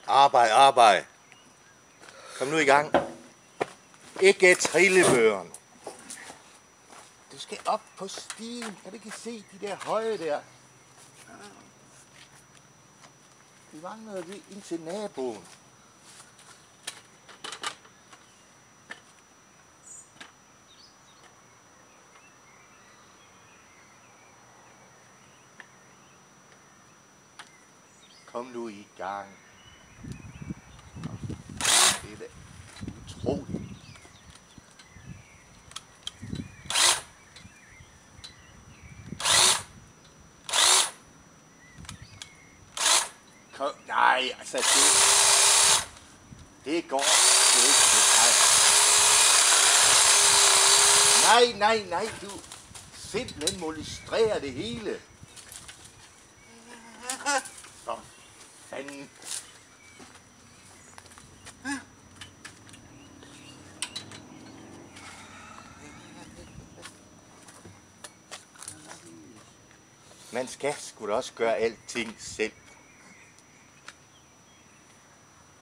Arbejde. Kom nu i gang. Ikke trillebøren. Du skal op på stien. Kan du ikke se de der høje der? Vi mangler lige ind til naboen. Kom nu i gang. Det er da utroligt. Kom, nej, altså det går jo ikke med dig. Nej, du simpelthen molestrerer det hele. For fanden. Man skal sgu da også gøre alting selv.